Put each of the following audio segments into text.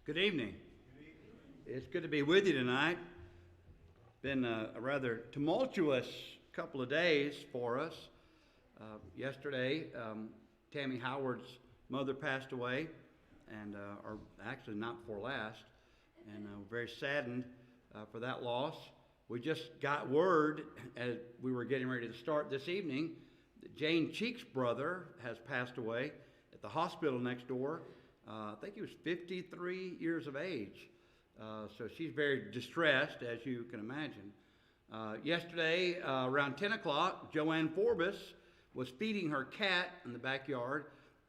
Good evening. It's good to be with you tonight. It's been a rather tumultuous couple of days for us. Yesterday, Tammy Howard's mother passed away, or actually not before last, and we're very saddened for that loss. We just got word as we were getting ready to start this evening that Jane Cheek's brother has passed away at the hospital next door. I think he was 53 years of age. So she's very distressed, as you can imagine. Yesterday, around 10 o'clock, Joanne Forbes was feeding her cat in the backyard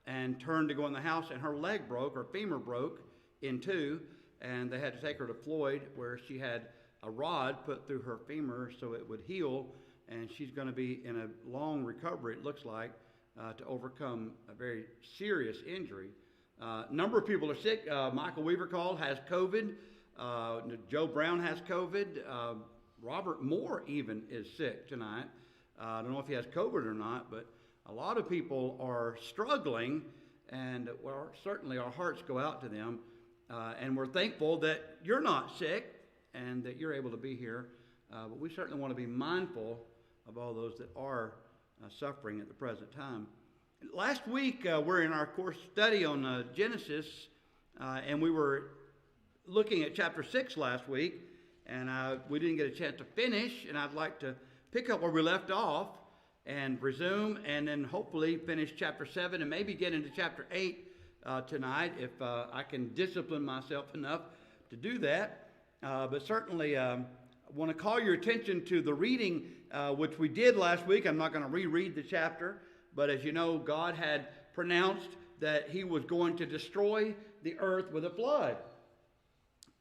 and turned to go in the house, and her leg broke, her femur broke in two, and they had to take her to Floyd, where she had a rod put through her femur so it would heal, and she's going to be in a long recovery, it looks like, to overcome a very serious injury. Number of people are sick. Michael Weaver called, has COVID. Joe Brown has COVID. Robert Moore even is sick tonight. I don't know if he has COVID or not, but a lot of people are struggling, and well, certainly our hearts go out to them. And we're thankful that you're not sick and that you're able to be here. But we certainly want to be mindful of all those that are suffering at the present time. Last week, we're in our course study on Genesis, and we were looking at chapter 6 last week, and we didn't get a chance to finish, and I'd like to pick up where we left off and resume, and then hopefully finish chapter 7 and maybe get into chapter 8 tonight if I can discipline myself enough to do that. But certainly, I want to call your attention to the reading which we did last week. I'm not going to reread the chapter. But as you know, God had pronounced that he was going to destroy the earth with a flood.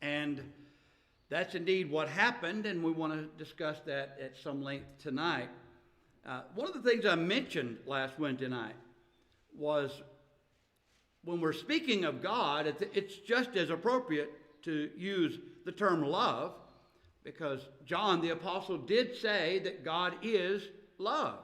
And that's indeed what happened, and we want to discuss that at some length tonight. One of the things I mentioned last Wednesday night was when we're speaking of God, it's just as appropriate to use the term love, because John the Apostle did say that God is love.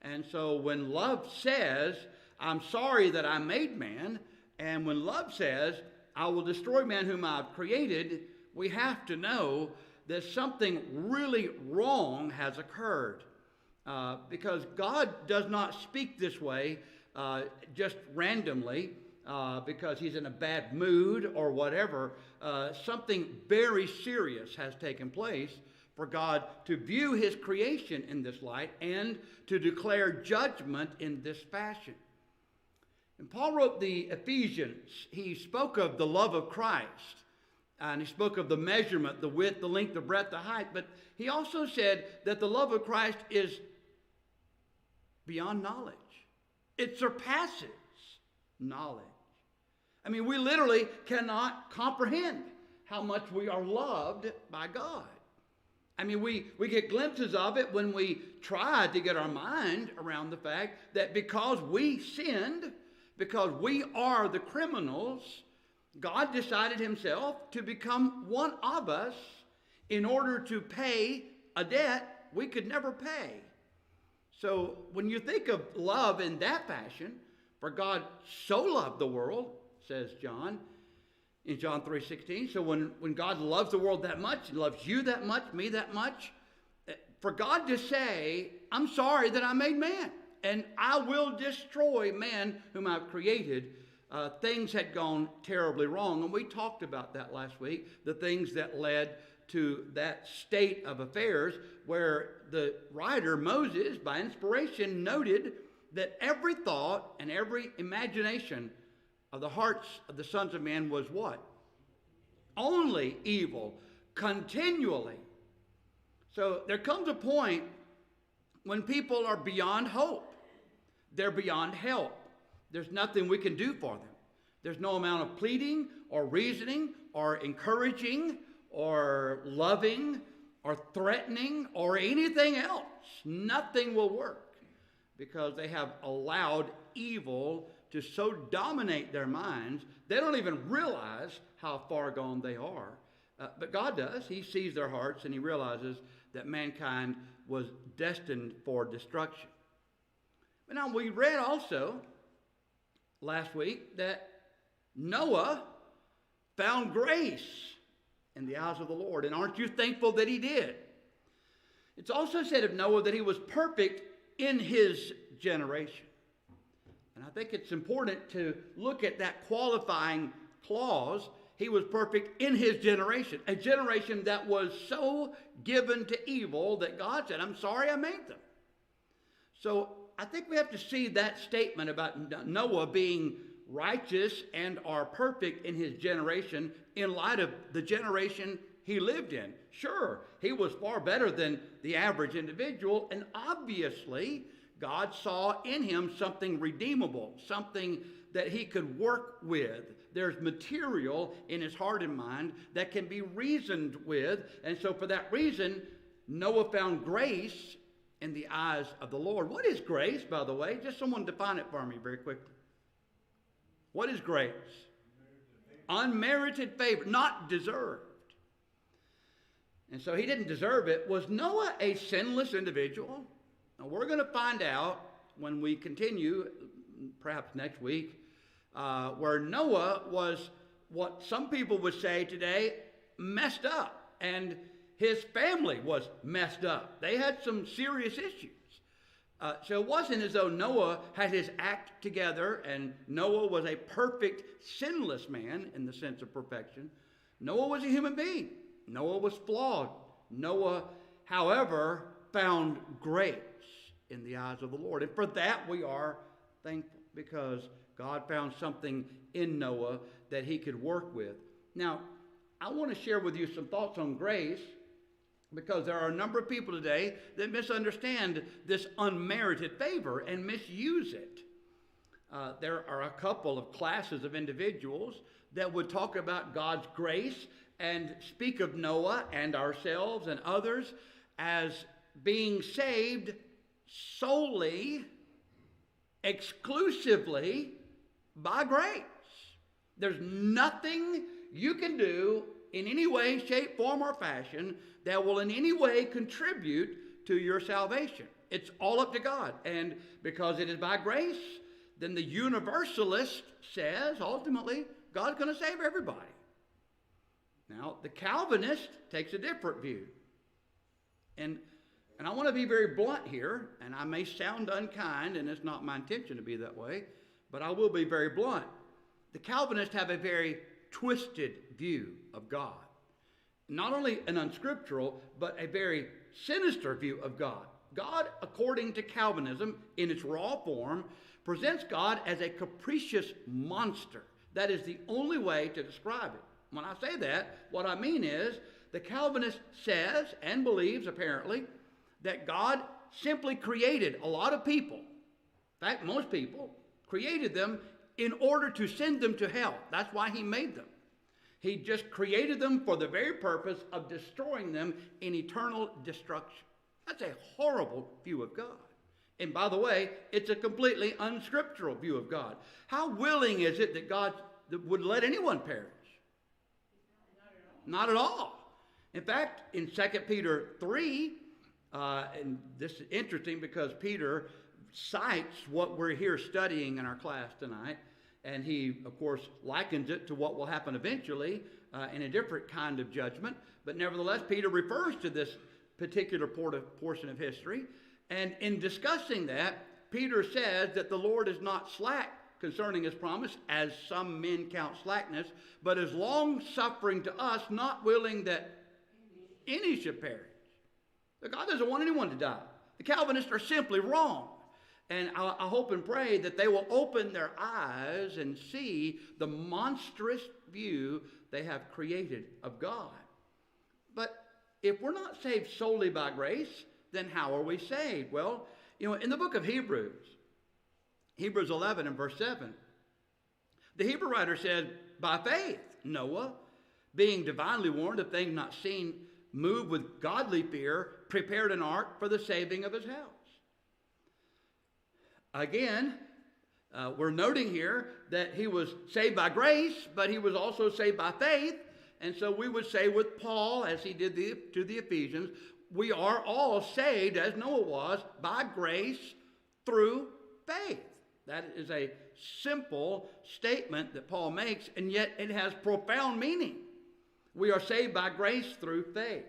And so when love says, I'm sorry that I made man, and when love says, I will destroy man whom I've created, we have to know that something really wrong has occurred. Because God does not speak this way just randomly because he's in a bad mood or whatever. Something very serious has taken place for God to view his creation in this light and to declare judgment in this fashion. And Paul wrote the Ephesians. He spoke of the love of Christ, and he spoke of the measurement, the width, the length, the breadth, the height, but he also said that the love of Christ is beyond knowledge. It surpasses knowledge. I mean, we literally cannot comprehend how much we are loved by God. I mean, we get glimpses of it when we try to get our mind around the fact that because we sinned, because we are the criminals, God decided himself to become one of us in order to pay a debt we could never pay. So when you think of love in that fashion, for God so loved the world, says John, in John 3:16. So when God loves the world that much, he loves you that much, me that much, for God to say, I'm sorry that I made man, and I will destroy man whom I've created, things had gone terribly wrong. And we talked about that last week, the things that led to that state of affairs where the writer, Moses, by inspiration, noted that every thought and every imagination of the hearts of the sons of men was what? Only evil, continually. So there comes a point when people are beyond hope. They're beyond help. There's nothing we can do for them. There's no amount of pleading or reasoning or encouraging or loving or threatening or anything else. Nothing will work because they have allowed evil to so dominate their minds, they don't even realize how far gone they are. But God does. He sees their hearts and he realizes that mankind was destined for destruction. But now we read also last week that Noah found grace in the eyes of the Lord. And aren't you thankful that he did? It's also said of Noah that he was perfect in his generation. And I think it's important to look at that qualifying clause. He was perfect in his generation, a generation that was so given to evil that God said, I'm sorry I made them. So I think we have to see that statement about Noah being righteous and are perfect in his generation in light of the generation he lived in. Sure, he was far better than the average individual, and obviously God saw in him something redeemable, something that he could work with. There's material in his heart and mind that can be reasoned with, and so for that reason, Noah found grace in the eyes of the Lord. What is grace, by the way? Just someone define it for me very quickly. What is grace? Unmerited favor, not deserved. And so he didn't deserve it. Was Noah a sinless individual? Now we're going to find out when we continue, perhaps next week, where Noah was what some people would say today, messed up. And his family was messed up. They had some serious issues. So it wasn't as though Noah had his act together and Noah was a perfect, sinless man in the sense of perfection. Noah was a human being. Noah was flawed. Noah, however, found grace in the eyes of the Lord. And for that we are thankful because God found something in Noah that he could work with. Now, I want to share with you some thoughts on grace because there are a number of people today that misunderstand this unmerited favor and misuse it. There are a couple of classes of individuals that would talk about God's grace and speak of Noah and ourselves and others as being saved solely, exclusively by grace. There's nothing you can do in any way, shape, form, or fashion that will in any way contribute to your salvation. It's all up to God. And because it is by grace, then the universalist says, ultimately, God's going to save everybody. Now, the Calvinist takes a different view. And I want to be very blunt here, and I may sound unkind, and it's not my intention to be that way, but I will be very blunt. The Calvinists have a very twisted view of God. Not only an unscriptural, but a very sinister view of God. God, according to Calvinism, in its raw form, presents God as a capricious monster. That is the only way to describe it. When I say that, what I mean is the Calvinist says and believes, apparently, that God simply created a lot of people. In fact, most people created them in order to send them to hell. That's why he made them. He just created them for the very purpose of destroying them in eternal destruction. That's a horrible view of God. And by the way, it's a completely unscriptural view of God. How willing is it that God would let anyone perish? Not at all. In fact, in 2 Peter 3, and this is interesting because Peter cites what we're here studying in our class tonight, and he, of course, likens it to what will happen eventually in a different kind of judgment. But nevertheless, Peter refers to this particular portion of history. And in discussing that, Peter says that the Lord is not slack concerning his promise, as some men count slackness, but is long-suffering to us, not willing that any should perish. But God doesn't want anyone to die. The Calvinists are simply wrong. And I hope and pray that they will open their eyes and see the monstrous view they have created of God. But if we're not saved solely by grace, then how are we saved? Well, in the book of Hebrews 11 and verse 7, the Hebrew writer said, by faith, Noah, being divinely warned of things not seen, moved with godly fear, prepared an ark for the saving of his house. Again, we're noting here that he was saved by grace, but he was also saved by faith. And so we would say with Paul, as he did to the Ephesians, we are all saved, as Noah was, by grace through faith. That is a simple statement that Paul makes, and yet it has profound meaning. We are saved by grace through faith.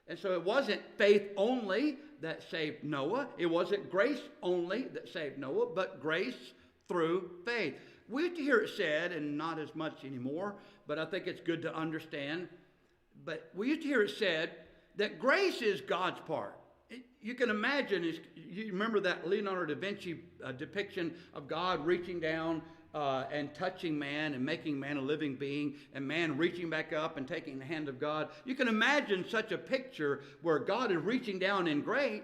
And so it wasn't faith only that saved Noah. It wasn't grace only that saved Noah, but grace through faith. We used to hear it said, and not as much anymore, but I think it's good to understand. But we used to hear it said that grace is God's part. You can imagine, you remember that Leonardo da Vinci depiction of God reaching down and touching man and making man a living being, and man reaching back up and taking the hand of God. You can imagine such a picture where God is reaching down in grace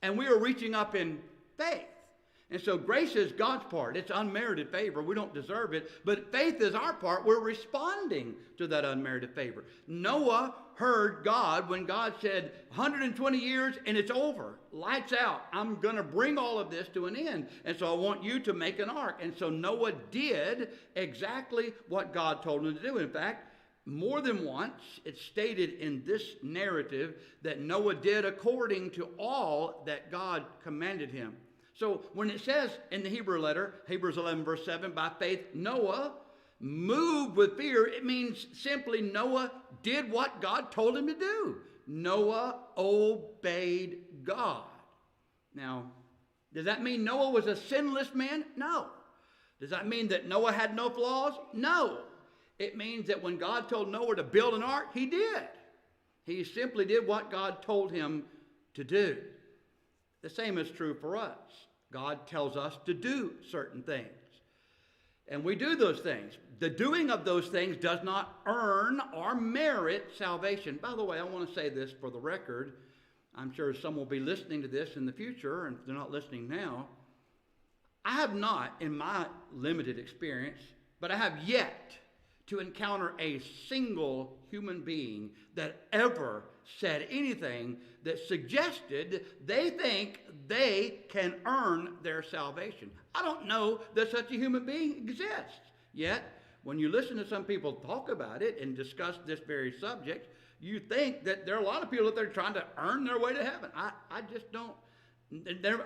and we are reaching up in faith. And so grace is God's part. It's unmerited favor. We don't deserve it. But faith is our part. We're responding to that unmerited favor. Noah heard God when God said, 120 years and it's over. Lights out. I'm going to bring all of this to an end. And so I want you to make an ark. And so Noah did exactly what God told him to do. In fact, more than once, it's stated in this narrative that Noah did according to all that God commanded him. So when it says in the Hebrew letter, Hebrews 11 verse 7, by faith Noah moved with fear, it means simply Noah did what God told him to do. Noah obeyed God. Now, does that mean Noah was a sinless man? No. Does that mean that Noah had no flaws? No. It means that when God told Noah to build an ark, he did. He simply did what God told him to do. The same is true for us. God tells us to do certain things, and we do those things. The doing of those things does not earn or merit salvation. By the way, I want to say this for the record. I'm sure some will be listening to this in the future, and if they're not listening now, I have not, in my limited experience, but I have yet to encounter a single human being that ever said anything that suggested they think they can earn their salvation. I don't know that such a human being exists. Yet, when you listen to some people talk about it and discuss this very subject, you think that there are a lot of people that they're trying to earn their way to heaven. I just don't.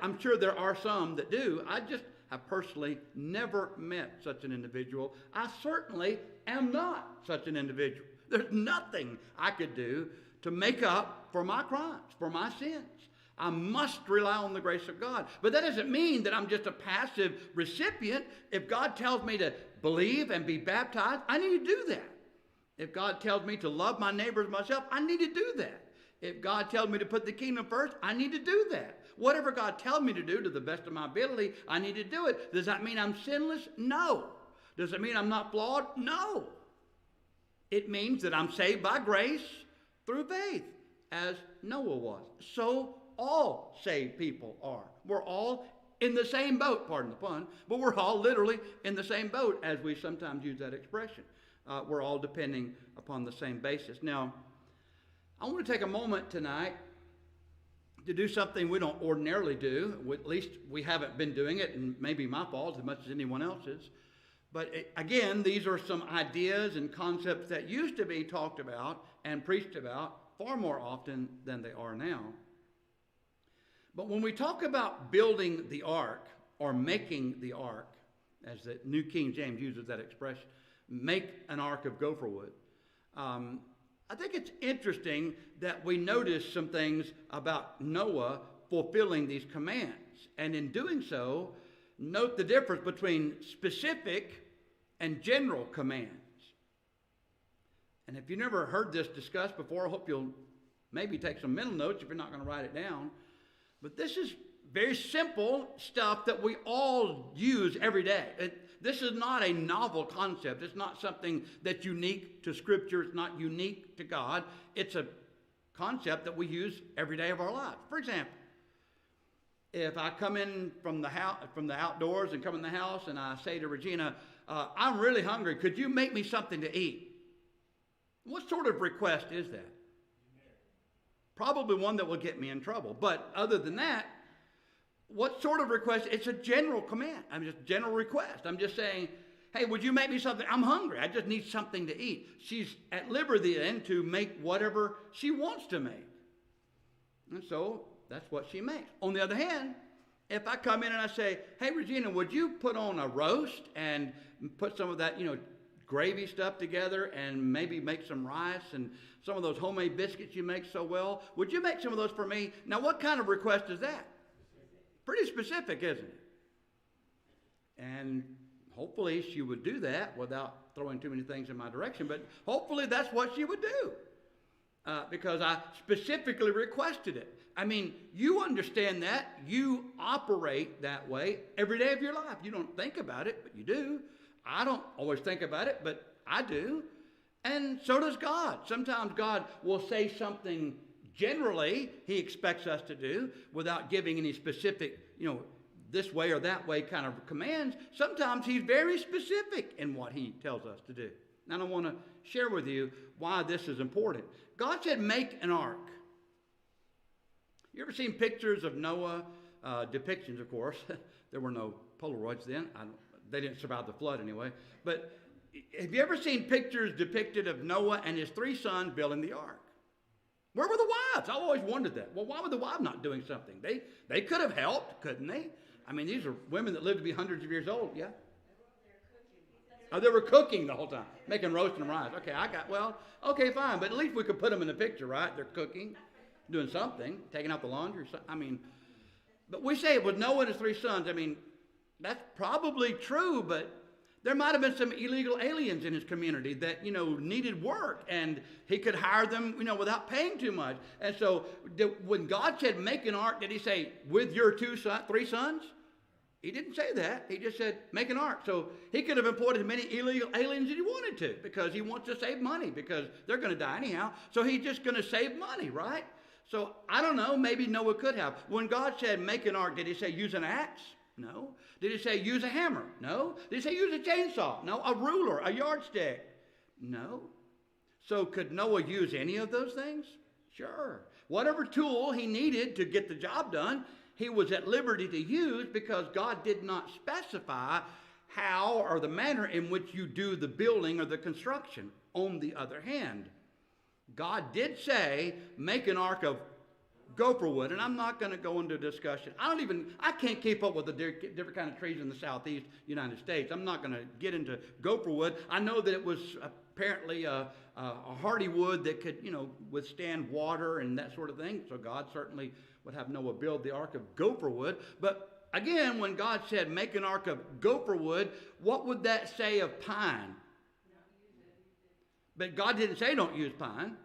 I'm sure there are some that do. I just have personally never met such an individual. I certainly am not such an individual. There's nothing I could do to make up for my crimes, for my sins. I must rely on the grace of God. But that doesn't mean that I'm just a passive recipient. If God tells me to believe and be baptized, I need to do that. If God tells me to love my neighbors myself, I need to do that. If God tells me to put the kingdom first, I need to do that. Whatever God tells me to do to the best of my ability, I need to do it. Does that mean I'm sinless? No. Does it mean I'm not flawed? No. It means that I'm saved by grace through faith, as Noah was. So all saved people are. We're all in the same boat, pardon the pun, but we're all literally in the same boat, as we sometimes use that expression. We're all depending upon the same basis. Now, I want to take a moment tonight to do something we don't ordinarily do. At least we haven't been doing it, and maybe my fault as much as anyone else's. But again, these are some ideas and concepts that used to be talked about and preached about far more often than they are now. But when we talk about building the ark or making the ark, as the New King James uses that expression, make an ark of gopher wood, I think it's interesting that we notice some things about Noah fulfilling these commands. And in doing so, note the difference between specific and general commands. And if you've never heard this discussed before, I hope you'll maybe take some mental notes if you're not going to write it down. But this is very simple stuff that we all use every day. This is not a novel concept. It's not something that's unique to Scripture. It's not unique to God. It's a concept that we use every day of our lives. For example, if I come in from the house, from the outdoors, and come in the house, and I say to Regina, "I'm really hungry. Could you make me something to eat?" What sort of request is that? Probably one that will get me in trouble. But other than that, what sort of request? It's a general command. I'm just general request. I'm just saying, hey, would you make me something? I'm hungry. I just need something to eat. She's at liberty then to make whatever she wants to make. And so that's what she makes. On the other hand, If I come in and I say, hey, Regina, would you put on a roast and put some of that, gravy stuff together and maybe make some rice and some of those homemade biscuits you make so well? Would you make some of those for me? Now, what kind of request is that? Pretty specific, isn't it? And hopefully she would do that without throwing too many things in my direction, but hopefully that's what she would do because I specifically requested it. I mean, you understand that. You operate that way every day of your life. You don't think about it, but you do. I don't always think about it, but I do. And so does God. Sometimes God will say something generally he expects us to do without giving any specific, this way or that way kind of commands. Sometimes he's very specific in what he tells us to do. And I want to share with you why this is important. God said, make an ark. You ever seen pictures of Noah? Depictions, of course. There were no Polaroids then. They didn't survive the flood anyway. But have you ever seen pictures depicted of Noah and his 3 sons building the ark? Where were the wives? I always wondered that. Well, why were the wives not doing something? They could have helped, couldn't they? I mean, these are women that lived to be hundreds of years old, yeah? Oh, they were cooking the whole time, making roast and rice. Okay, fine. But at least we could put them in the picture, right? They're cooking, doing something, taking out the laundry. But we say it was Noah and his 3 sons. I mean, that's probably true, but there might have been some illegal aliens in his community that, needed work, and he could hire them, without paying too much. And so when God said, make an ark, did he say, with your 3 sons? He didn't say that. He just said, make an ark. So he could have employed as many illegal aliens as he wanted to because he wants to save money because they're going to die anyhow. So he's just going to save money, right? So I don't know. Maybe Noah could have. When God said, make an ark, did he say, use an axe? No. Did he say use a hammer? No. Did he say use a chainsaw? No. A ruler, a yardstick? No. So could Noah use any of those things? Sure. Whatever tool he needed to get the job done, he was at liberty to use because God did not specify how or the manner in which you do the building or the construction. On the other hand, God did say, make an ark of gopher wood, and I'm not going to go into a discussion. I can't keep up with the different kind of trees in the southeast United States. I'm not going to get into gopher wood. I know that it was apparently a hardy wood that could, withstand water and that sort of thing. So God certainly would have Noah build the ark of gopher wood. But again, when God said, make an ark of gopher wood, what would that say of pine? But God didn't say don't use pine.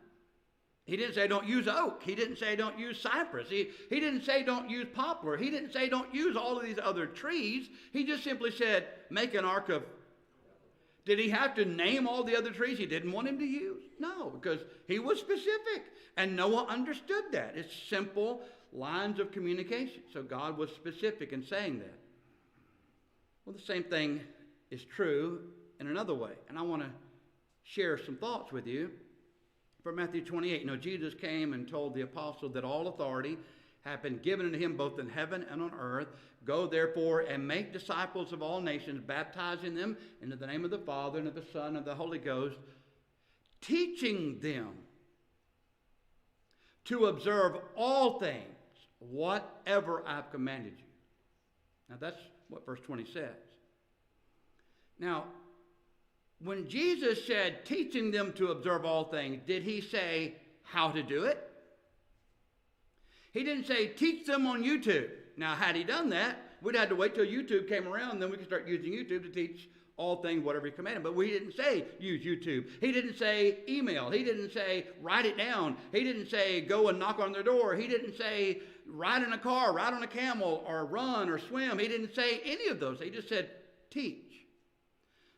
He didn't say don't use oak. He didn't say don't use cypress. He didn't say don't use poplar. He didn't say don't use all of these other trees. He just simply said make an ark of. Did he have to name all the other trees he didn't want him to use? No, because he was specific. And Noah understood that. It's simple lines of communication. So God was specific in saying that. Well, the same thing is true in another way. And I want to share some thoughts with you. From Matthew 28, Jesus came and told the apostle that all authority had been given unto him both in heaven and on earth. Go therefore and make disciples of all nations, baptizing them into the name of the Father and of the Son and of the Holy Ghost, teaching them to observe all things, whatever I've commanded you. Now that's what verse 20 says. Now, when Jesus said, teaching them to observe all things, did he say how to do it? He didn't say, teach them on YouTube. Now, had he done that, we'd have to wait till YouTube came around, and then we could start using YouTube to teach all things, whatever he commanded. But we didn't say use YouTube. He didn't say email. He didn't say write it down. He didn't say go and knock on their door. He didn't say ride in a car, ride on a camel, or run or swim. He didn't say any of those. He just said teach.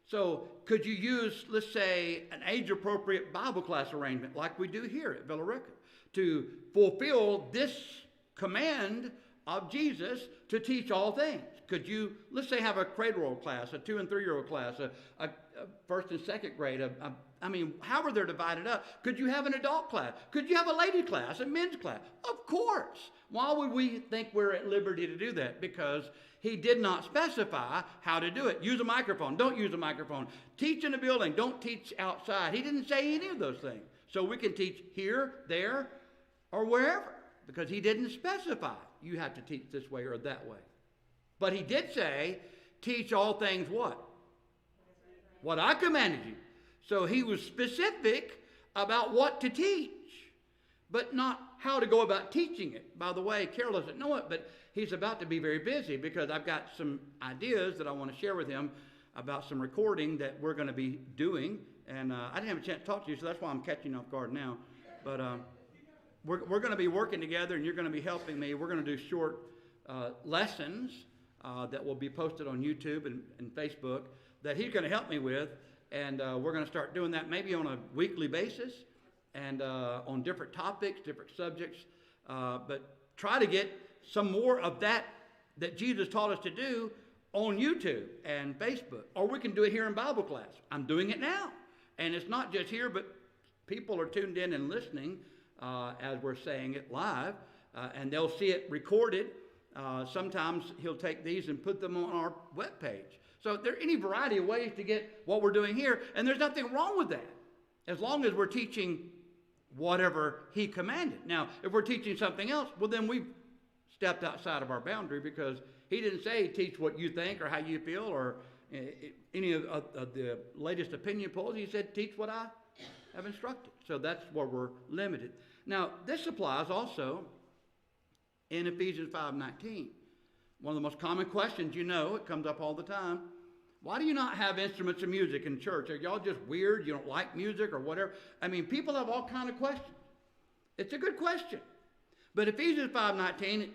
So could you use, let's say, an age-appropriate Bible class arrangement like we do here at Villa Rica to fulfill this command of Jesus to teach all things? Could you, let's say, have a cradle class, a 2- and 3-year-old class, a first and second grade, however they're divided up? Could you have an adult class? Could you have a lady class, a men's class? Of course. Why would we think we're at liberty to do that? Because he did not specify how to do it. Use a microphone. Don't use a microphone. Teach in a building. Don't teach outside. He didn't say any of those things. So we can teach here, there, or wherever, because he didn't specify you have to teach this way or that way. But he did say, teach all things what? What I commanded you. So he was specific about what to teach, but not how to go about teaching it. By the way, Carol doesn't know it, but he's about to be very busy because I've got some ideas that I want to share with him about some recording that we're going to be doing. And I didn't have a chance to talk to you, so that's why I'm catching off guard now. But we're going to be working together, and you're going to be helping me. We're going to do short lessons that will be posted on YouTube and Facebook that he's going to help me with. And we're going to start doing that maybe on a weekly basis and on different topics, different subjects. But try to get some more of that Jesus taught us to do on YouTube and Facebook. Or we can do it here in Bible class. I'm doing it now. And it's not just here, but people are tuned in and listening as we're saying it live. And they'll see it recorded. Sometimes he'll take these and put them on our webpage. So there are any variety of ways to get what we're doing here, and there's nothing wrong with that, as long as we're teaching whatever he commanded. Now, if we're teaching something else, well, then we've stepped outside of our boundary, because he didn't say teach what you think or how you feel or any of the latest opinion polls. He said teach what I have instructed. So that's where we're limited. Now, this applies also in Ephesians 5:19. One of the most common questions, it comes up all the time. Why do you not have instruments of music in church? Are y'all just weird? You don't like music or whatever? I mean, people have all kinds of questions. It's a good question. But Ephesians 5:19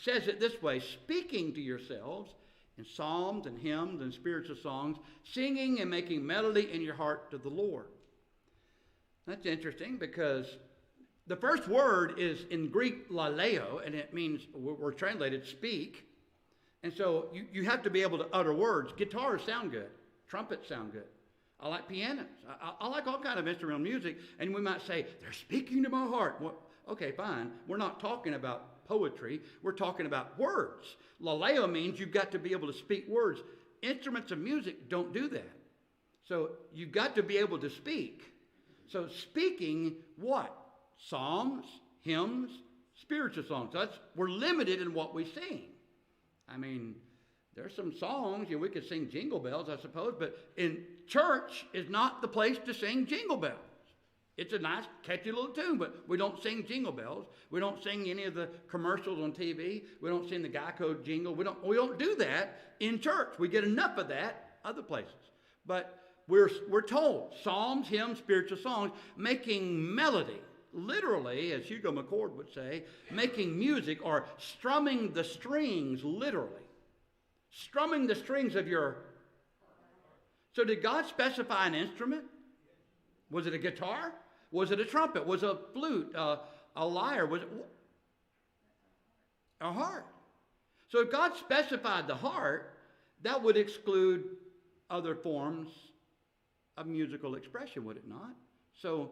says it this way: speaking to yourselves in psalms and hymns and spiritual songs, singing and making melody in your heart to the Lord. That's interesting, because the first word is in Greek laleo, and it means, we're translated speak. And so you have to be able to utter words. Guitars sound good. Trumpets sound good. I like pianos. I like all kinds of instrumental music. And we might say, they're speaking to my heart. Well, okay, fine. We're not talking about poetry. We're talking about words. Laleo means you've got to be able to speak words. Instruments of music don't do that. So you've got to be able to speak. So speaking what? Psalms, hymns, spiritual songs. We're limited in what we sing. I mean, there's some songs, we could sing Jingle Bells, I suppose, but in church is not the place to sing Jingle Bells. It's a nice, catchy little tune, but we don't sing Jingle Bells. We don't sing any of the commercials on TV. We don't sing the Geico jingle. We don't do that in church. We get enough of that other places. But we're told psalms, hymns, spiritual songs, making melody. Literally, as Hugo McCord would say, making music or strumming the strings, literally. Strumming the strings of your... So did God specify an instrument? Was it a guitar? Was it a trumpet? Was it a flute? A lyre? Was it a harp? So if God specified the harp, that would exclude other forms of musical expression, would it not? So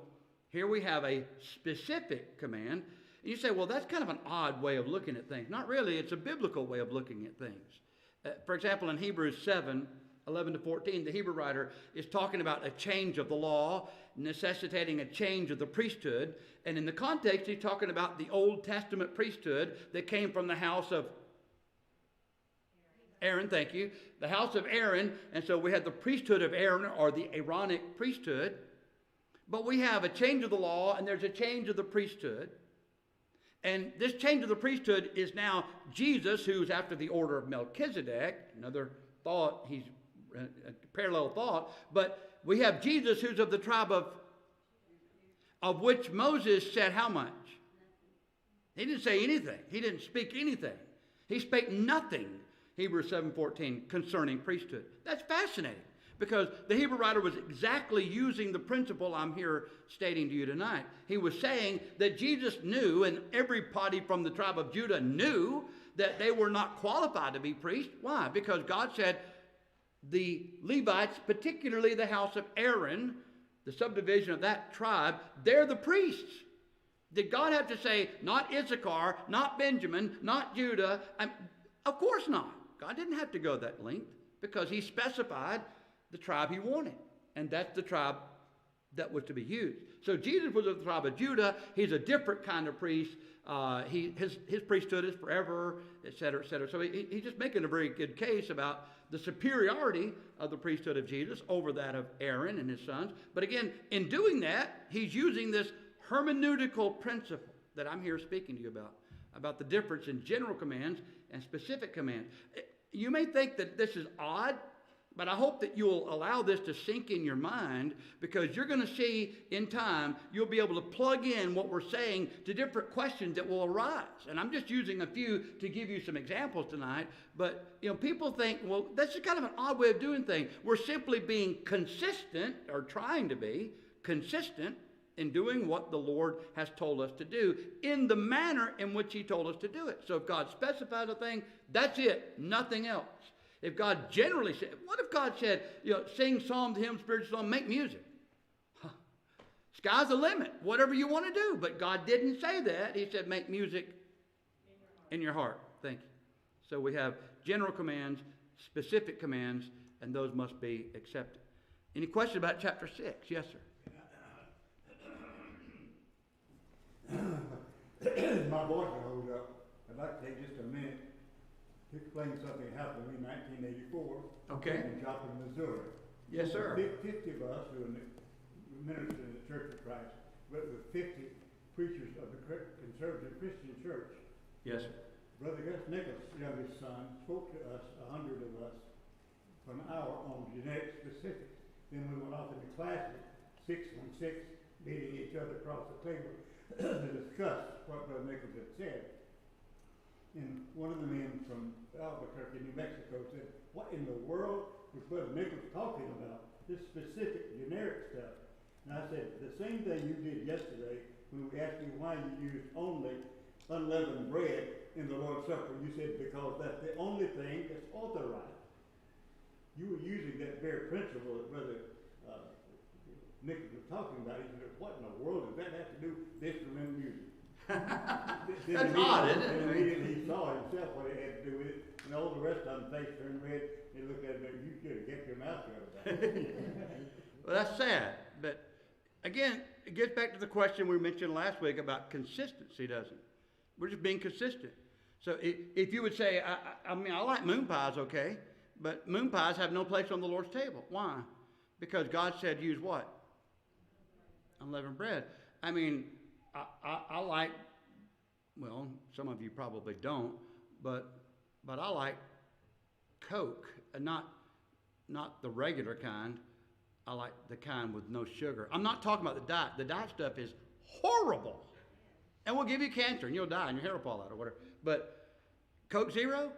here we have a specific command. And you say, well, that's kind of an odd way of looking at things. Not really. It's a biblical way of looking at things. For example, in Hebrews 7:11-14, the Hebrew writer is talking about a change of the law, necessitating a change of the priesthood. And in the context, he's talking about the Old Testament priesthood that came from the house of Aaron, thank you. The house of Aaron. And so we had the priesthood of Aaron, or the Aaronic priesthood. But we have a change of the law, and there's a change of the priesthood. And this change of the priesthood is now Jesus, who's after the order of Melchizedek. Another thought, he's a parallel thought. But we have Jesus, who's of the tribe of which Moses said how much? He didn't say anything. He didn't speak anything. He spake nothing, Hebrews 7:14, concerning priesthood. That's fascinating, because the Hebrew writer was exactly using the principle I'm here stating to you tonight. He was saying that Jesus knew, and everybody from the tribe of Judah knew, that they were not qualified to be priests. Why? Because God said the Levites, particularly the house of Aaron, the subdivision of that tribe, they're the priests. Did God have to say, not Issachar, not Benjamin, not Judah? Of course not. God didn't have to go that length, because he specified the tribe he wanted, and that's the tribe that was to be used. So Jesus was of the tribe of Judah. He's a different kind of priest. His priesthood is forever, et cetera, et cetera. So he's just making a very good case about the superiority of the priesthood of Jesus over that of Aaron and his sons. But again, in doing that, he's using this hermeneutical principle that I'm here speaking to you about the difference in general commands and specific commands. You may think that this is odd, but I hope that you'll allow this to sink in your mind, because you're going to see in time, you'll be able to plug in what we're saying to different questions that will arise. And I'm just using a few to give you some examples tonight. But, people think, well, that's just kind of an odd way of doing things. We're simply being consistent, or trying to be consistent, in doing what the Lord has told us to do in the manner in which he told us to do it. So if God specifies a thing, that's it, nothing else. If God generally said, what if God said, sing psalms, hymns, spiritual songs, make music? Sky's the limit, whatever you want to do. But God didn't say that. He said, make music in your heart. Thank you. So we have general commands, specific commands, and those must be accepted. Any question about chapter 6? Yes, sir. My voice will hold up. I'd like to take just a minute to explain something that happened to me in 1984. Okay. In Joplin, Missouri. Yes, sir. 50 of us who were ministers in the Church of Christ, but with 50 preachers of the conservative Christian church. Yes, sir. Brother Gus Nichols, youngest son, spoke to us, 100 of us, for an hour on genetic specifics. Then we went off into classes, 6 on 6, meeting each other across the table to discuss what Brother Nichols had said. And one of the men from Albuquerque, New Mexico, said, what in the world was Brother Nichols talking about? This specific generic stuff. And I said, the same thing you did yesterday when we asked you why you used only unleavened bread in the Lord's Supper. You said, because that's the only thing that's authorized. You were using that very principle that Brother Nichols was talking about. He said, what in the world does that have to do with instrumental music? That's odd, isn't it? Then immediately he saw himself what it had to do with it, and all the rest of them face turned red. They looked at him and said, you should have kept your mouth shut about it. Well, that's sad. But again, it gets back to the question we mentioned last week about consistency, doesn't it? We're just being consistent. So if you would say, I mean, I like moon pies, okay, but moon pies have no place on the Lord's table. Why? Because God said use what? Unleavened bread. I mean, I like, well, some of you probably don't, but I like Coke, and not the regular kind. I like the kind with no sugar. I'm not talking about the diet. The diet stuff is horrible, and will give you cancer, and you'll die, and your hair will fall out or whatever. But Coke Zero,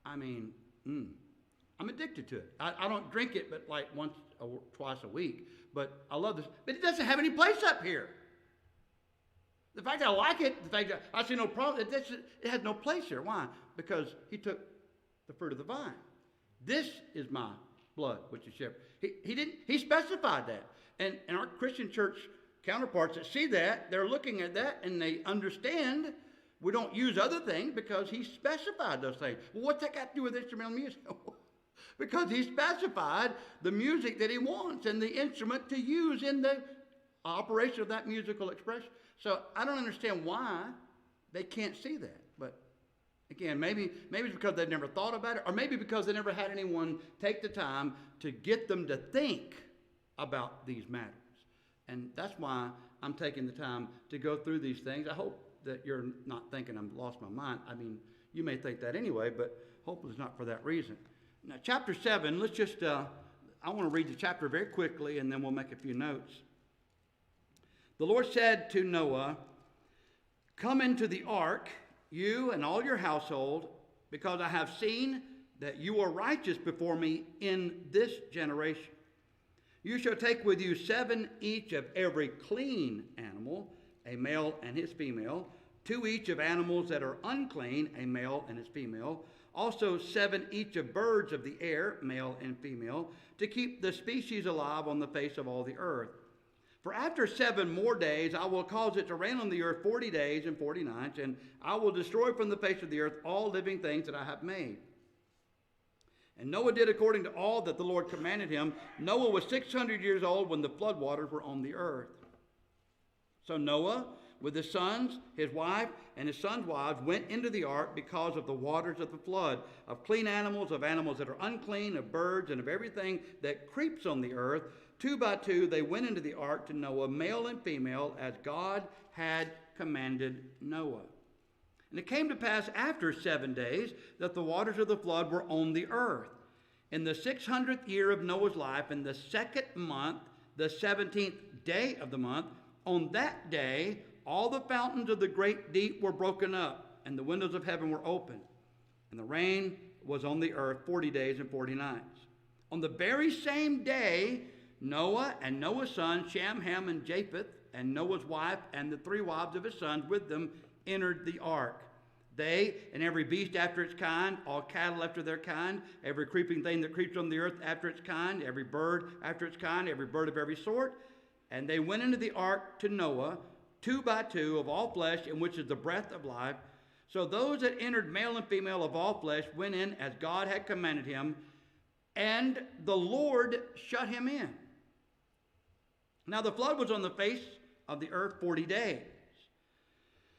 I mean, I'm addicted to it. I don't drink it, but like once or twice a week. But I love this. But it doesn't have any place up here. The fact that I like it, the fact that I see no problem, it has no place here. Why? Because he took the fruit of the vine. This is my blood, which is shed. He specified that. And our Christian church counterparts that see that, they're looking at that and they understand we don't use other things because he specified those things. Well, what's that got to do with instrumental music? Because he specified the music that he wants and the instrument to use in the operation of that musical expression. So I don't understand why they can't see that. But again, maybe it's because they've never thought about it, or maybe because they never had anyone take the time to get them to think about these matters. And that's why I'm taking the time to go through these things. I hope that you're not thinking I've lost my mind. I mean, you may think that anyway, but hopefully it's not for that reason. Now, chapter 7, let's just, I want to read the chapter very quickly, and then we'll make a few notes. The Lord said to Noah, come into the ark, you and all your household, because I have seen that you are righteous before me in this generation. You shall take with you 7 each of every clean animal, a male and his female, 2 each of animals that are unclean, a male and his female, also 7 each of birds of the air, male and female, to keep the species alive on the face of all the earth. For after 7 more days I will cause it to rain on the earth 40 days and 40 nights, and I will destroy from the face of the earth all living things that I have made. And Noah did according to all that the Lord commanded him. Noah was 600 years old when the floodwaters were on the earth. So Noah, with his sons, his wife, and his sons' wives, went into the ark because of the waters of the flood, of clean animals, of animals that are unclean, of birds, and of everything that creeps on the earth. 2 by 2 they went into the ark to Noah, male and female, as God had commanded Noah. And it came to pass after 7 days that the waters of the flood were on the earth. In the 600th year of Noah's life, in the 2nd month, the 17th day of the month, on that day, all the fountains of the great deep were broken up, and the windows of heaven were opened. And the rain was on the earth 40 days and 40 nights. On the very same day, Noah and Noah's sons, Shem, Ham, and Japheth, and Noah's wife and the 3 wives of his sons with them entered the ark. They and every beast after its kind, all cattle after their kind, every creeping thing that creeps on the earth after its kind, every bird after its kind, every bird of every sort. And they went into the ark to Noah, 2 by 2 of all flesh, in which is the breath of life. So those that entered, male and female of all flesh, went in as God had commanded him, and the Lord shut him in. Now the flood was on the face of the earth 40 days.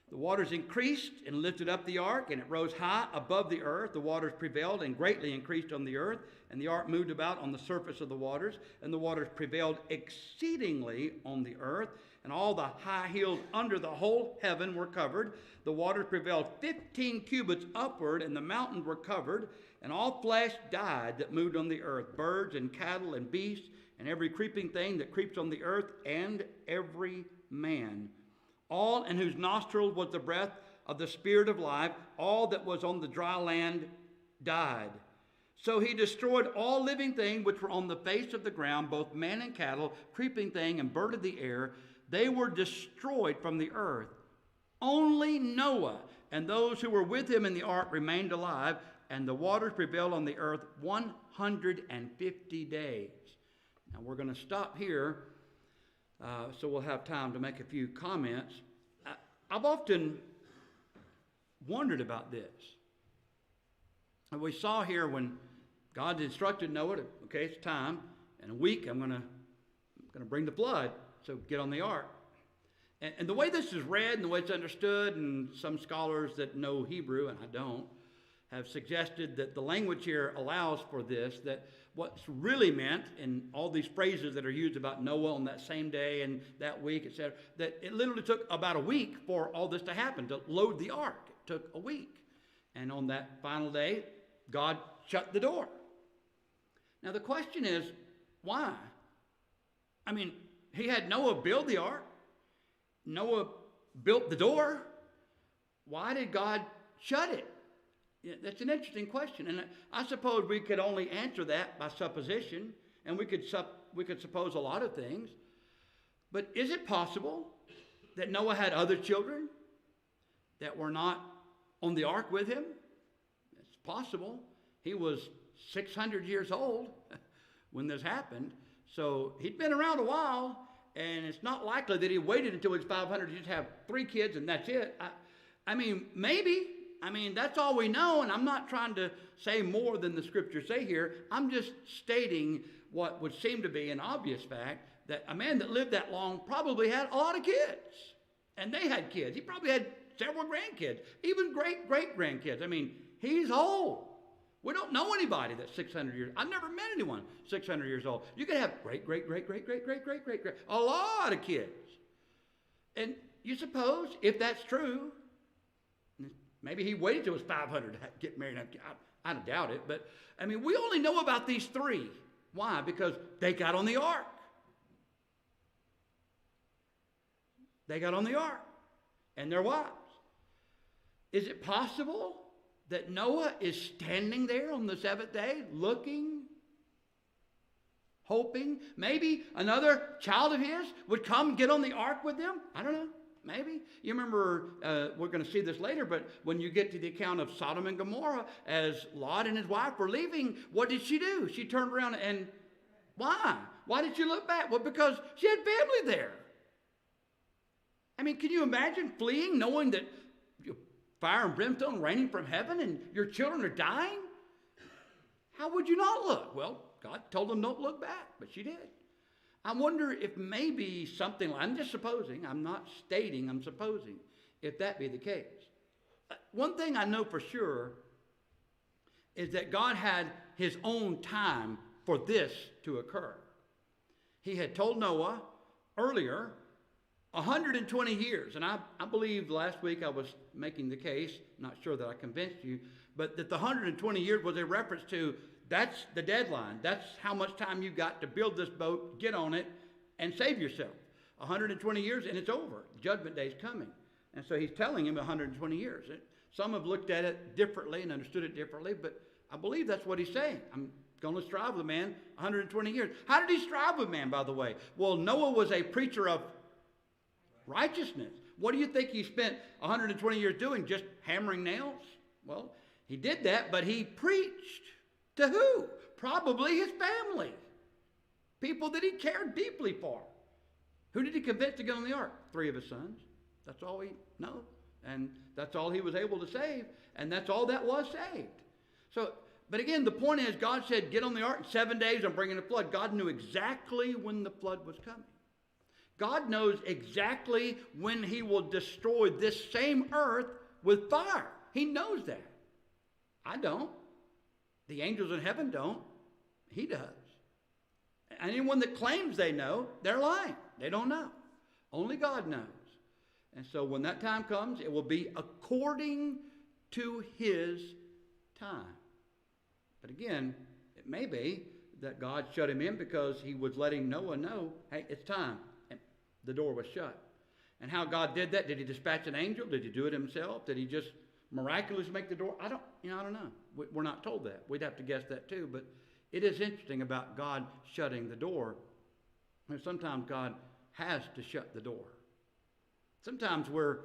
The waters increased and lifted up the ark, and it rose high above the earth. The waters prevailed and greatly increased on the earth, and the ark moved about on the surface of the waters, and the waters prevailed exceedingly on the earth, and all the high hills under the whole heaven were covered. The waters prevailed 15 cubits upward, and the mountains were covered, and all flesh died that moved on the earth, birds and cattle and beasts, and every creeping thing that creeps on the earth, and every man. All in whose nostrils was the breath of the Spirit of life, all that was on the dry land died. So he destroyed all living things which were on the face of the ground, both man and cattle, creeping thing, and bird of the air. They were destroyed from the earth. Only Noah and those who were with him in the ark remained alive, and the waters prevailed on the earth 150 days. Now we're going to stop here. So we'll have time to make a few comments. I've often wondered about this. And we saw here when God instructed Noah, okay, it's time. In a week, I'm going to bring the flood, so get on the ark. And the way this is read and the way it's understood, and some scholars that know Hebrew, and I don't, have suggested that the language here allows for this, that what's really meant in all these phrases that are used about Noah on that same day and that week, etc., that it literally took about a week for all this to happen, to load the ark. It took a week. And on that final day, God shut the door. Now the question is, why? I mean, he had Noah build the ark. Noah built the door. Why did God shut it? Yeah, that's an interesting question, and I suppose we could only answer that by supposition, and we could suppose a lot of things. But is it possible that Noah had other children that were not on the ark with him? It's possible. He was 600 years old when this happened, so he'd been around a while, and it's not likely that he waited until he was 500 to just have 3 kids and that's it. I mean, maybe. I mean, that's all we know, and I'm not trying to say more than the scriptures say here. I'm just stating what would seem to be an obvious fact, that a man that lived that long probably had a lot of kids, and they had kids. He probably had several grandkids, even great-grandkids. I mean, he's old. We don't know anybody that's 600 years. I've never met anyone 600 years old. You could have great, a lot of kids. And you suppose, if that's true, maybe he waited till he was 500 to get married. I doubt it. But, I mean, we only know about these 3. Why? Because they got on the ark. They got on the ark. And their wives. Is it possible that Noah is standing there on the 7th day looking, hoping maybe another child of his would come get on the ark with them? I don't know. Maybe. You remember, we're going to see this later, but when you get to the account of Sodom and Gomorrah, as Lot and his wife were leaving, what did she do? She turned around and, why? Why did she look back? Well, because she had family there. I mean, can you imagine fleeing, knowing that fire and brimstone raining from heaven and your children are dying? How would you not look? Well, God told them don't look back, but she did. I wonder if maybe something, I'm just supposing, I'm not stating, I'm supposing, if that be the case. One thing I know for sure is that God had his own time for this to occur. He had told Noah earlier, 120 years, and I believe last week I was making the case, not sure that I convinced you, but that the 120 years was a reference to that's the deadline. That's how much time you got to build this boat, get on it, and save yourself. 120 years and it's over. Judgment Day is coming. And so he's telling him 120 years. Some have looked at it differently and understood it differently, but I believe that's what he's saying. I'm going to strive with man 120 years. How did he strive with man, by the way? Well, Noah was a preacher of righteousness. What do you think he spent 120 years doing? Just hammering nails? Well, he did that, but he preached to who? Probably his family. People that he cared deeply for. Who did he convince to get on the ark? 3 of his sons. That's all we know. And that's all he was able to save. And that's all that was saved. So, but again, the point is, God said, get on the ark in 7 days, I'm bringing a flood. God knew exactly when the flood was coming. God knows exactly when he will destroy this same earth with fire. He knows that. I don't. The angels in heaven don't. He does. Anyone that claims they know, they're lying. They don't know. Only God knows. And so when that time comes, it will be according to his time. But again, it may be that God shut him in because he was letting Noah know, hey, it's time. And the door was shut. And how God did that? Did he dispatch an angel? Did he do it himself? Did he just miraculously make the door? I don't know. We're not told that. We'd have to guess that too. But it is interesting about God shutting the door. And sometimes God has to shut the door. Sometimes we're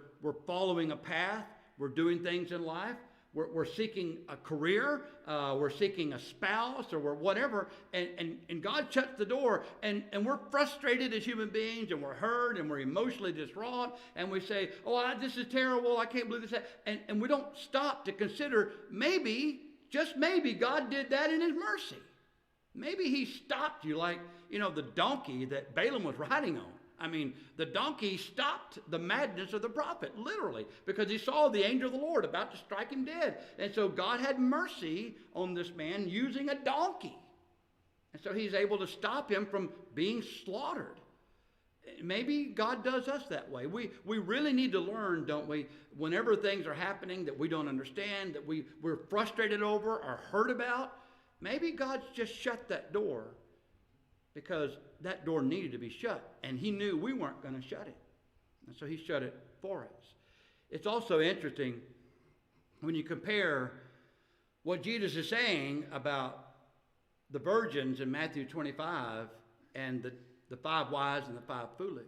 following a path. We're doing things in life. We're seeking a career. We're seeking a spouse or we're whatever. And God shuts the door. And we're frustrated as human beings. And we're hurt. And we're emotionally distraught. And we say, oh, this is terrible. I can't believe this. And we don't stop to consider maybe, just maybe, God did that in his mercy. Maybe he stopped you like, the donkey that Balaam was riding on. I mean, the donkey stopped the madness of the prophet, literally, because he saw the angel of the Lord about to strike him dead. And so God had mercy on this man using a donkey. And so he's able to stop him from being slaughtered. Maybe God does us that way. We really need to learn, don't we, whenever things are happening that we don't understand, that we're frustrated over or hurt about, maybe God's just shut that door because that door needed to be shut. And he knew we weren't going to shut it. And so he shut it for us. It's also interesting when you compare what Jesus is saying about the virgins in Matthew 25 and the 5 wise and the 5 foolish.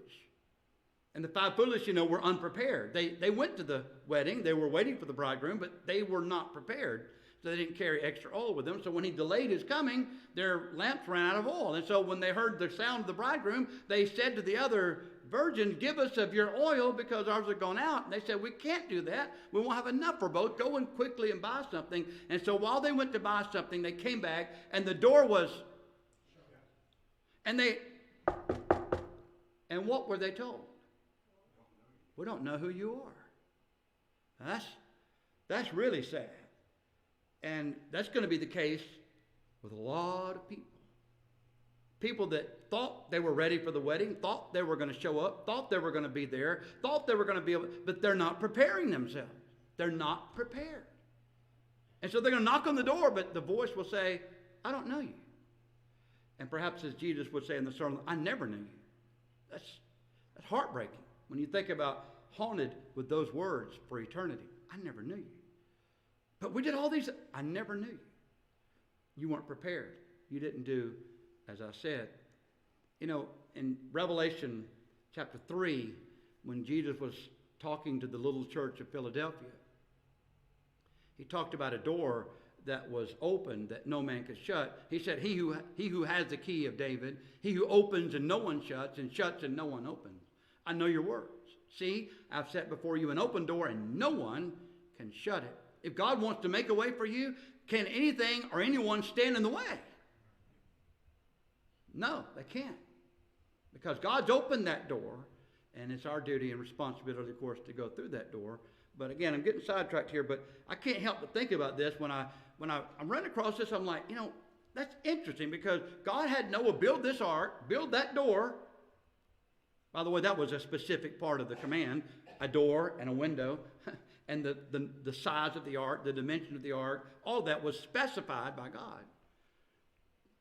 And the 5 foolish, were unprepared. They went to the wedding. They were waiting for the bridegroom, but they were not prepared. So they didn't carry extra oil with them. So when he delayed his coming, their lamps ran out of oil. And so when they heard the sound of the bridegroom, they said to the other virgins, give us of your oil because ours are gone out. And they said, we can't do that. We won't have enough for both. Go in quickly and buy something. And so while they went to buy something, they came back and the door was, and what were they told? We don't know who you are. That's really sad. And that's going to be the case with a lot of people. People that thought they were ready for the wedding, thought they were going to show up, thought they were going to be there, thought they were going to be able, but they're not preparing themselves. They're not prepared. And so they're going to knock on the door, but the voice will say, I don't know you. And perhaps as Jesus would say in the sermon, I never knew you. That's heartbreaking when you think about haunted with those words for eternity. I never knew you. But we did all these. I never knew you. You weren't prepared. You didn't do as I said. In Revelation chapter 3, when Jesus was talking to the little church of Philadelphia, he talked about a door that was open that no man could shut. He said, he who has the key of David, he who opens and no one shuts, and shuts and no one opens. I know your words. See, I've set before you an open door and no one can shut it. If God wants to make a way for you, can anything or anyone stand in the way? No, they can't. Because God's opened that door, and it's our duty and responsibility, of course, to go through that door. But again, I'm getting sidetracked here, but I can't help but think about this. When I'm running across this, I'm like, that's interesting, because God had Noah build this ark, build that door. By the way, that was a specific part of the command, a door and a window, and the size of the ark, the dimension of the ark, all that was specified by God.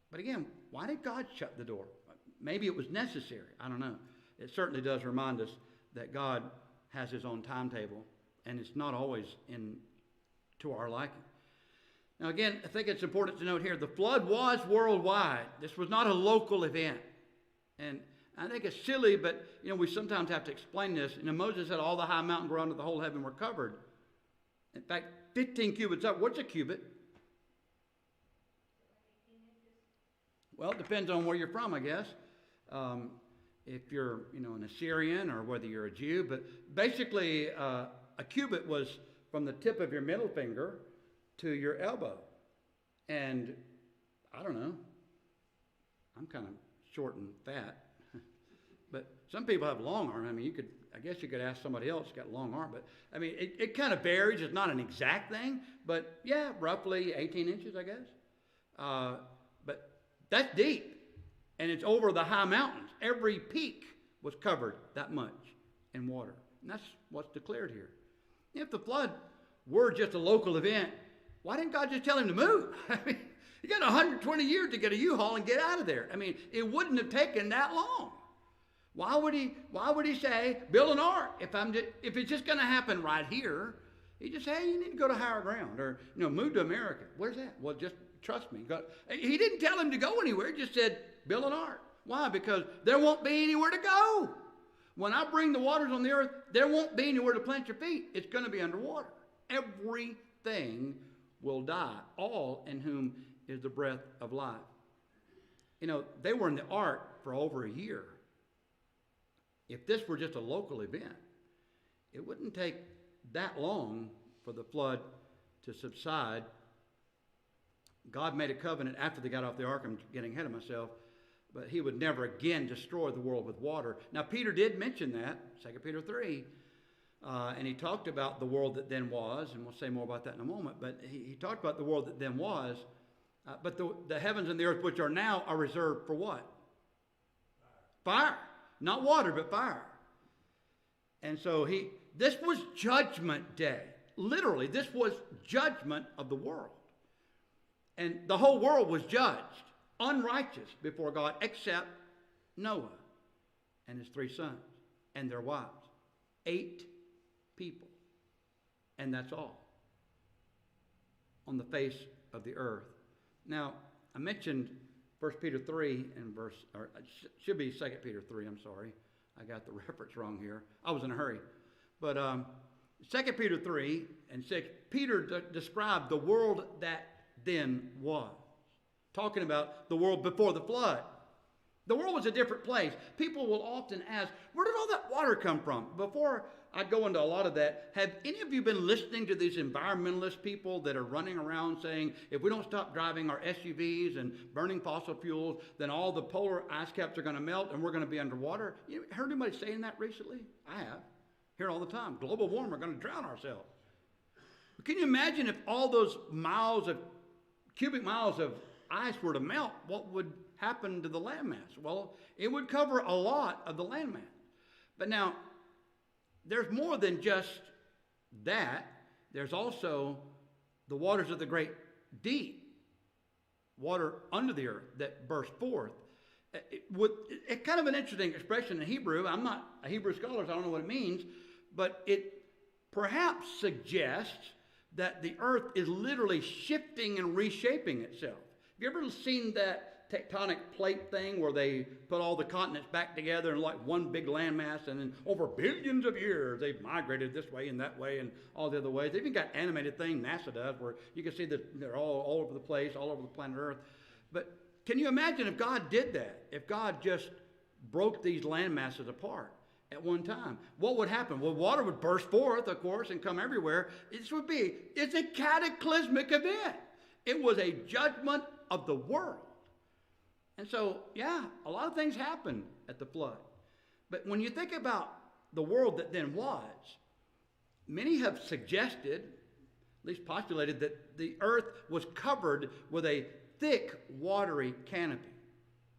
But again, why did God shut the door? Maybe it was necessary. I don't know. It certainly does remind us that God has his own timetable, and it's not always to our liking. Now again, I think it's important to note here, the flood was worldwide. This was not a local event. And I think it's silly, but we sometimes have to explain this. Moses said all the high mountains were under the whole heaven were covered. In fact, 15 cubits up. What's a cubit? Well, it depends on where you're from, I guess. If you're, an Assyrian, or whether you're a Jew. But basically, a cubit was from the tip of your middle finger to your elbow. And I don't know. I'm kind of short and fat. But some people have long arm. I guess you could ask somebody else who's got long arm. But it kind of varies. It's not an exact thing. But yeah, roughly 18 inches, I guess. But that's deep. And it's over the high mountains. Every peak was covered that much in water. And that's what's declared here. If the flood were just a local event, why didn't God just tell him to move? You got 120 years to get a U-Haul and get out of there. It wouldn't have taken that long. Why would he say, build an ark? If it's just going to happen right here, he just say, hey, you need to go to higher ground, or move to America. Where's that? Well, just trust me. He didn't tell him to go anywhere. He just said, build an ark. Why? Because there won't be anywhere to go. When I bring the waters on the earth, there won't be anywhere to plant your feet. It's going to be underwater. Everything will die, all in whom is the breath of life. They were in the ark for over a year. If this were just a local event, it wouldn't take that long for the flood to subside. God made a covenant after they got off the ark. I'm getting ahead of myself. But he would never again destroy the world with water. Now, Peter did mention that, 2 Peter 3. And he talked about the world that then was, and we'll say more about that in a moment. But he talked about the world that then was. But the heavens and the earth which are now are reserved for what? Fire. Not water, but fire. And so this was judgment day. Literally, this was judgment of the world. And the whole world was judged unrighteous before God, except Noah and his 3 sons and their wives. 8 people. And that's all on the face of the earth. Now, I mentioned 1 Peter 3 and should be 2 Peter 3, I'm sorry. I got the reference wrong here. I was in a hurry. But 2 Peter 3 and 6, Peter described the world that then was. Talking about the world before the flood. The world was a different place. People will often ask, where did all that water come from? Before I go into a lot of that, have any of you been listening to these environmentalist people that are running around saying, if we don't stop driving our SUVs and burning fossil fuels, then all the polar ice caps are going to melt and we're going to be underwater? You heard anybody saying that recently? I have. Hear it all the time. Global warming, we're going to drown ourselves. But can you imagine if all those cubic miles of ice were to melt, what would happen to the landmass? Well, it would cover a lot of the landmass. But now, there's more than just that. There's also the waters of the great deep, water under the earth that burst forth. It's kind of an interesting expression in Hebrew. I'm not a Hebrew scholar, so I don't know what it means, but it perhaps suggests that the earth is literally shifting and reshaping itself. Have you ever seen that tectonic plate thing where they put all the continents back together in like one big landmass, and then over billions of years they've migrated this way and that way and all the other ways? They even got an animated thing NASA does where you can see that they're all over the place, all over the planet Earth. But can you imagine if God did that? If God just broke these land masses apart at one time, what would happen? Well, water would burst forth, of course, and come everywhere. It's a cataclysmic event. It was a judgment of the world. And so, yeah, a lot of things happened at the flood. But when you think about the world that then was, many have suggested, at least postulated, that the earth was covered with a thick, watery canopy.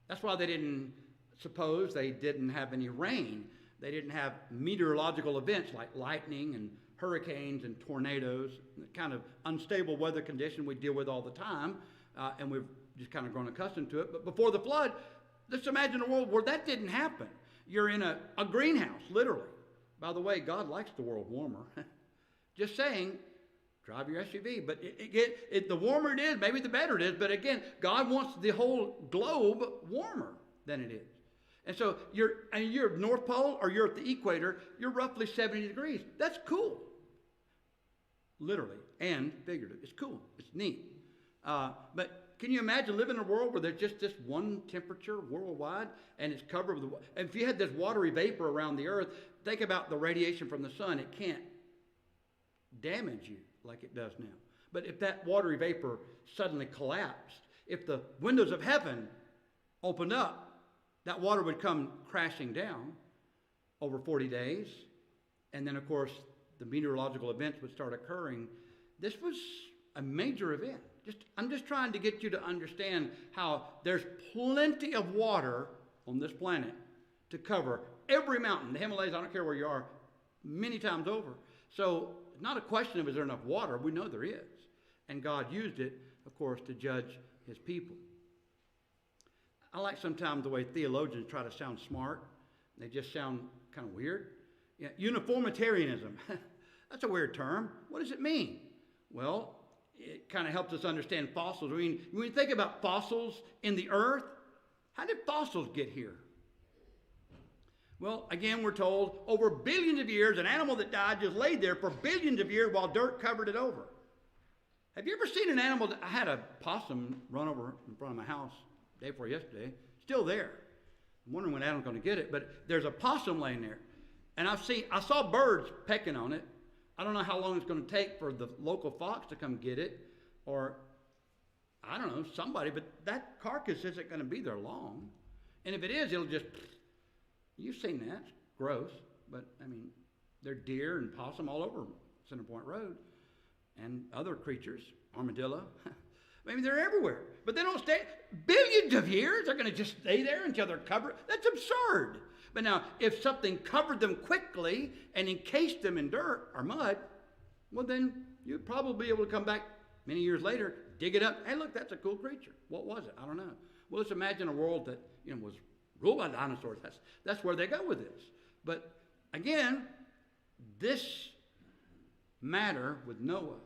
That's why they didn't have any rain. They didn't have meteorological events like lightning and hurricanes and tornadoes, the kind of unstable weather condition we deal with all the time, and we've just kind of grown accustomed to it. But before the flood, let's imagine a world where that didn't happen. You're in a greenhouse, literally. By the way, God likes the world warmer. Just saying, drive your SUV. But the warmer it is, maybe the better it is. But again, God wants the whole globe warmer than it is. And so you're North Pole or you're at the equator, you're roughly 70 degrees. That's cool. Literally and figuratively. It's cool. It's neat. But can you imagine living in a world where there's just this one temperature worldwide and it's covered with and if you had this watery vapor around the earth, think about the radiation from the sun. It can't damage you like it does now. But if that watery vapor suddenly collapsed, if the windows of heaven opened up, that water would come crashing down over 40 days. And then, of course, the meteorological events would start occurring. This was a major event. I'm just trying to get you to understand how there's plenty of water on this planet to cover every mountain. The Himalayas, I don't care where you are, many times over. So it's not a question of is there enough water. We know there is. And God used it, of course, to judge his people. I like sometimes the way theologians try to sound smart. They just sound kind of weird. Yeah, uniformitarianism. That's a weird term. What does it mean? Well, it kind of helps us understand fossils. I mean, when you think about fossils in the earth, how did fossils get here? Well, again, we're told over billions of years, an animal that died just laid there for billions of years while dirt covered it over. Have you ever seen an animal I had a possum run over in front of my house day before yesterday, still there. I'm wondering when Adam's going to get it, but there's a possum laying there. And I saw birds pecking on it. I don't know how long it's going to take for the local fox to come get it, or I don't know, somebody, but that carcass isn't going to be there long. And if it is, it'll just, you've seen that, it's gross, but I mean, there are deer and possum all over Center Point Road, and other creatures, armadillo. Maybe they're everywhere, but they don't stay. Billions of years, they're going to just stay there until they're covered. That's absurd. But now, if something covered them quickly and encased them in dirt or mud, well, then you'd probably be able to come back many years later, dig it up. Hey, look, that's a cool creature. What was it? I don't know. Well, let's imagine a world that was ruled by dinosaurs. That's where they go with this. But again, this matter with Noah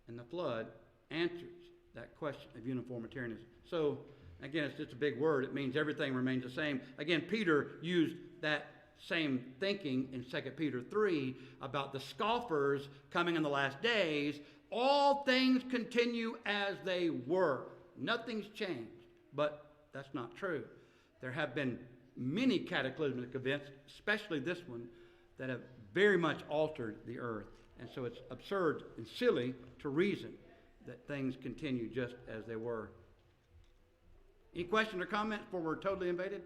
and the flood answers that question of uniformitarianism. So, again, it's just a big word. It means everything remains the same. Again, Peter used that same thinking in 2 Peter 3 about the scoffers coming in the last days. All things continue as they were. Nothing's changed. But that's not true. There have been many cataclysmic events, especially this one, that have very much altered the earth. And so it's absurd and silly to reason that things continue just as they were. Any questions or comments before we're totally invaded?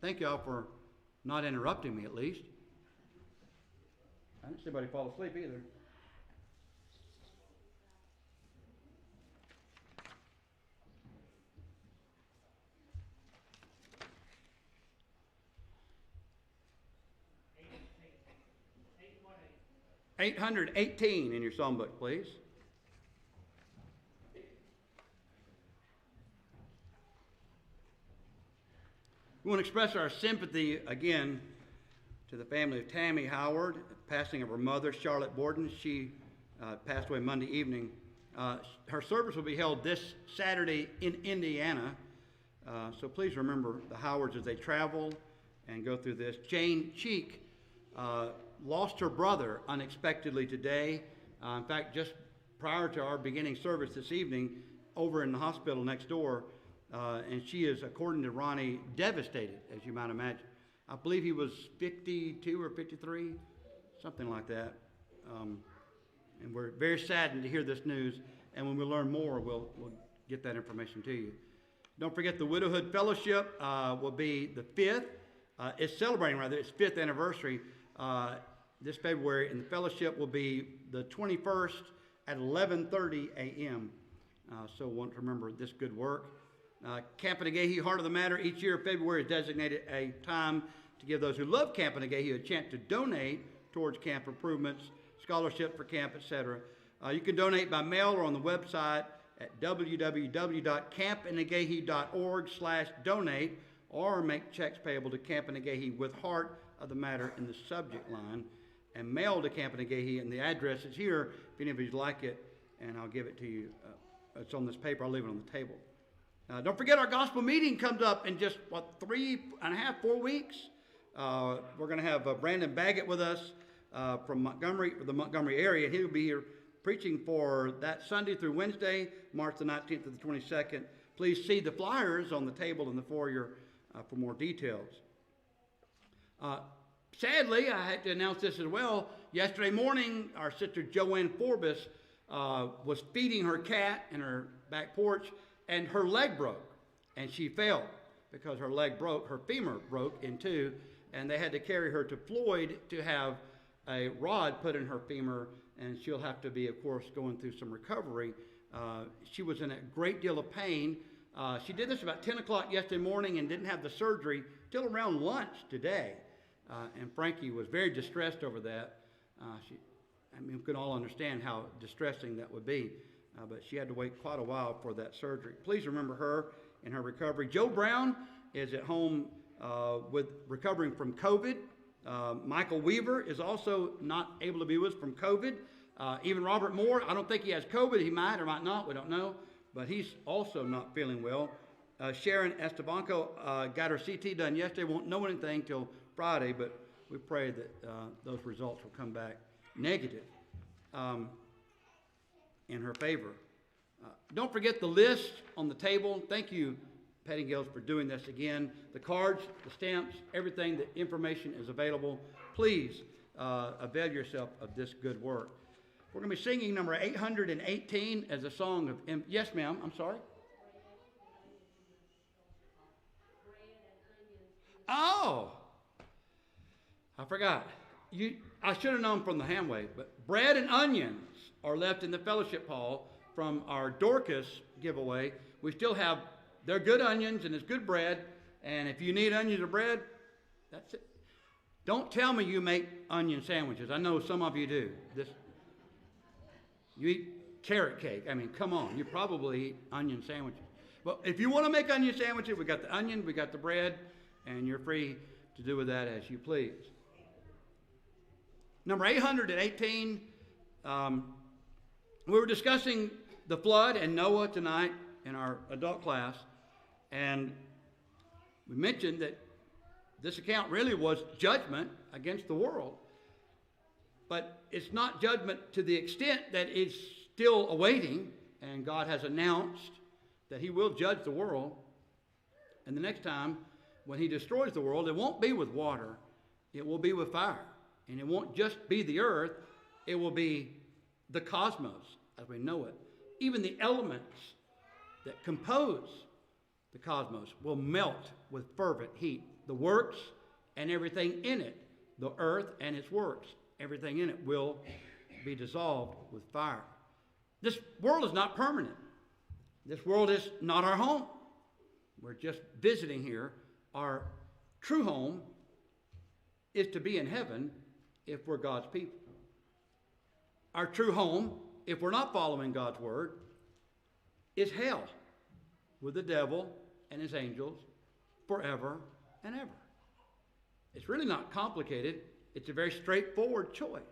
Thank y'all for not interrupting me at least. I didn't see anybody fall asleep either. $818 in your songbook, please. We want to express our sympathy again to the family of Tammy Howard, passing of her mother, Charlotte Borden. She passed away Monday evening. Her service will be held this Saturday in Indiana. So please remember the Howards as they travel and go through this. Jane Cheek lost her brother unexpectedly today. In fact, just prior to our beginning service this evening, over in the hospital next door, and she is, according to Ronnie, devastated, as you might imagine. I believe he was 52 or 53, something like that. And we're very saddened to hear this news. And when we learn more, we'll get that information to you. Don't forget the Widowhood Fellowship will be the 5th. It's celebrating, rather, its 5th anniversary this February. And the fellowship will be the 21st at 11:30 a.m. So want to remember this good work. Camp Negahee Heart of the Matter, each year February is designated a time to give those who love Camp Negahee a chance to donate towards camp improvements, scholarship for camp, etc. You can donate by mail or on the website at www.campnegahee.org/donate, or make checks payable to Camp Negahee with Heart of the Matter in the subject line, and mail to Camp Negahee, and the address is here if any of you'd like it, and I'll give it to you. It's on this paper. I'll leave it on the table. Don't forget our gospel meeting comes up in just, 3.5, 4 weeks? We're going to have Brandon Baggett with us from Montgomery, the Montgomery area. He'll be here preaching for that Sunday through Wednesday, March the 19th to the 22nd. Please see the flyers on the table in the foyer for more details. Sadly, I had to announce this as well. Yesterday morning, our sister Joanne Forbes was feeding her cat in her back porch, and her leg broke, and she fell because her leg broke, her femur broke in two, and they had to carry her to Floyd to have a rod put in her femur, and she'll have to be, of course, going through some recovery. She was in a great deal of pain. She did this about 10 o'clock yesterday morning and didn't have the surgery till around lunch today, and Frankie was very distressed over that. We can all understand how distressing that would be. But she had to wait quite a while for that surgery. Please remember her in her recovery. Joe Brown is at home with recovering from COVID. Michael Weaver is also not able to be with us from COVID. Even Robert Moore, I don't think he has COVID. He might or might not. We don't know. But he's also not feeling well. Sharon Estebanco got her CT done yesterday. Won't know anything till Friday, but we pray that those results will come back negative. In her favor. Don't forget the list on the table. Thank you, Pettingills, for doing this again. The cards, the stamps, everything, the information is available. Please avail yourself of this good work. We're going to be singing number 818 as a song of... Yes, ma'am, I'm sorry. Oh, I forgot. I should have known from the hand wave, but bread and onions are left in the fellowship hall from our Dorcas giveaway. We still have, they're good onions and it's good bread, and if you need onions or bread, that's it. Don't tell me you make onion sandwiches. I know some of you do. You eat carrot cake. I mean, come on, you probably eat onion sandwiches. Well, if you want to make onion sandwiches, we got the onion, we got the bread, and you're free to do with that as you please. Number 818, we were discussing the flood and Noah tonight in our adult class, and we mentioned that this account really was judgment against the world, but it's not judgment to the extent that it's still awaiting, and God has announced that he will judge the world, and the next time when he destroys the world, it won't be with water, it will be with fire, and it won't just be the earth, it will be the cosmos as we know it. Even the elements that compose the cosmos will melt with fervent heat. The works and everything in it, the earth and its works, everything in it will be dissolved with fire. This world is not permanent. This world is not our home. We're just visiting here. Our true home is to be in heaven if we're God's people. Our true home, if we're not following God's word, is hell with the devil and his angels forever and ever. It's really not complicated. It's a very straightforward choice.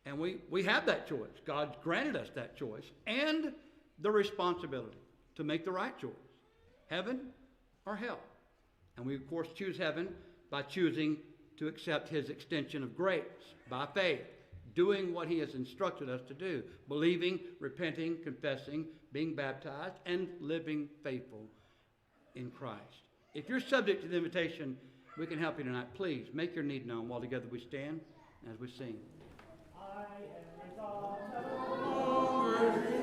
And we have that choice. God's granted us that choice and the responsibility to make the right choice. Heaven or hell. And we, of course, choose heaven by choosing to accept his extension of grace by faith, doing what he has instructed us to do, believing, repenting, confessing, being baptized, and living faithful in Christ. If you're subject to the invitation, we can help you tonight. Please make your need known while together we stand as we sing. I am resolved. Thank you.